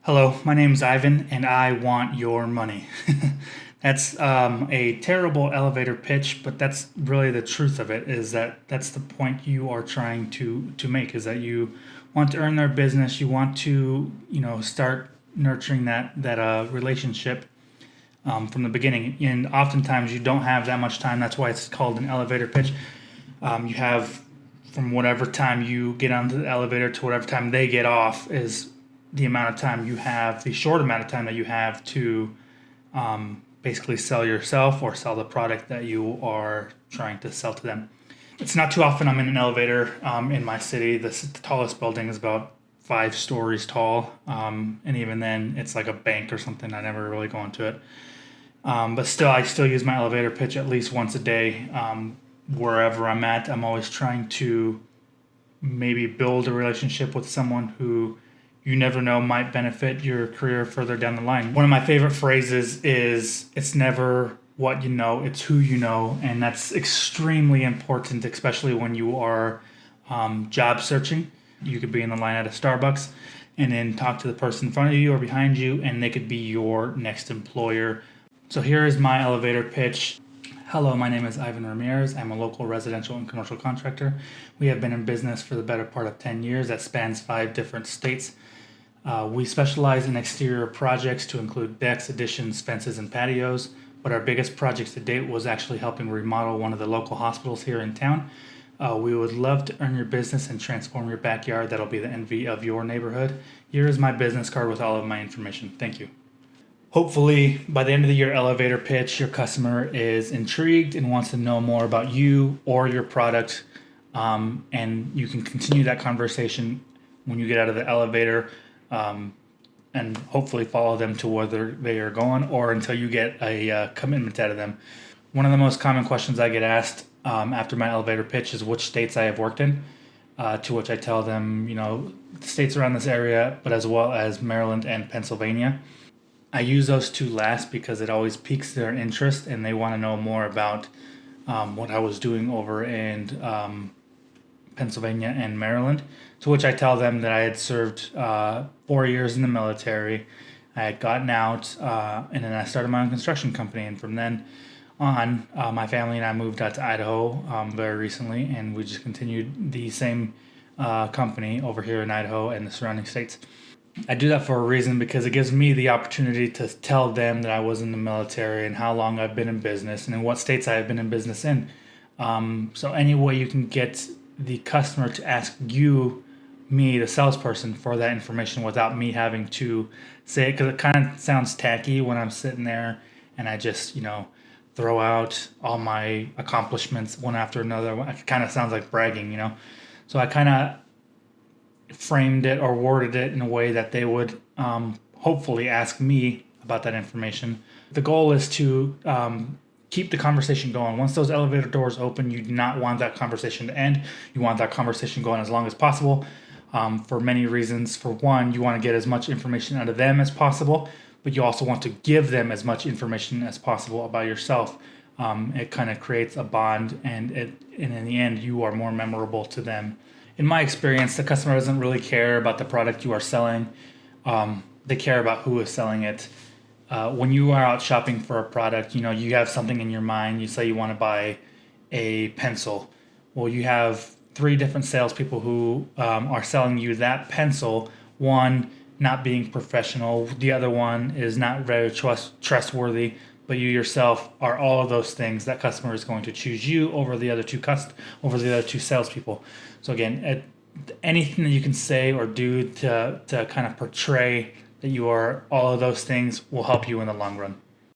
Hello, my name's Ivan, and I want your money. That's a terrible elevator pitch, but that's really the truth of it. Is that that's the point you are trying to make? Is that you want to earn their business? You want to start nurturing that relationship from the beginning. And oftentimes you don't have that much time. That's why it's called an elevator pitch. You have from whatever time you get onto the elevator to whatever time they get off is the amount of time you have, the short amount of time that you have to basically sell yourself or sell the product that you are trying to sell to them. It's not too often I'm in an elevator in my city. The tallest building is about 5 stories tall, and even then, it's like a bank or something. I never really go into it, but still, I still use my elevator pitch at least once a day. Wherever I'm at, I'm always trying to maybe build a relationship with someone who you never know might benefit your career further down the line. One of my favorite phrases is it's never what you know, it's who you know. And that's extremely important, especially when you are job searching. You could be in the line at a Starbucks and then talk to the person in front of you or behind you, and they could be your next employer. So here is my elevator pitch. Hello, my name is Ivan Ramirez. I'm a local residential and commercial contractor. We have been in business for the better part of 10 years that spans 5 different states. We specialize in exterior projects to include decks, additions, fences, and patios, but our biggest project to date was actually helping remodel one of the local hospitals here in town. We would love to earn your business and transform your backyard. That'll be the envy of your neighborhood. Here is my business card with all of my information. Thank you. Hopefully, by the end of your elevator pitch, your customer is intrigued and wants to know more about you or your product. And you can continue that conversation when you get out of the elevator, and hopefully follow them to whether they are going or until you get a commitment out of them. One of the most common questions I get asked after my elevator pitch is which states I have worked in, to which I tell them, states around this area, but as well as Maryland and Pennsylvania. I use those two last because it always piques their interest and they want to know more about what I was doing over in Pennsylvania and Maryland. To which I tell them that I had served 4 years in the military. I had gotten out, and then I started my own construction company. And from then on, my family and I moved out to Idaho very recently, and we just continued the same company over here in Idaho and the surrounding states. I do that for a reason because it gives me the opportunity to tell them that I was in the military and how long I've been in business and in what states I have been in business in. So any way you can get the customer to ask you, me, the salesperson, for that information without me having to say it, because it kind of sounds tacky when I'm sitting there and I just, throw out all my accomplishments one after another. It kind of sounds like bragging. So I kind of framed it or worded it in a way that they would hopefully ask me about that information. The goal is to keep the conversation going. Once those elevator doors open, you do not want that conversation to end. You want that conversation going as long as possible, for many reasons. For one, you want to get as much information out of them as possible, but you also want to give them as much information as possible about yourself. It kind of creates a bond, and in the end, you are more memorable to them. In my experience, the customer doesn't really care about the product you are selling. They care about who is selling it. When you are out shopping for a product, you have something in your mind. You say you want to buy a pencil. Well, you have 3 different salespeople who are selling you that pencil. One not being professional, the other one is not very trustworthy, but you yourself are all of those things. That customer is going to choose you over the other two salespeople. So again, anything that you can say or do to kind of portray that you are all of those things will help you in the long run.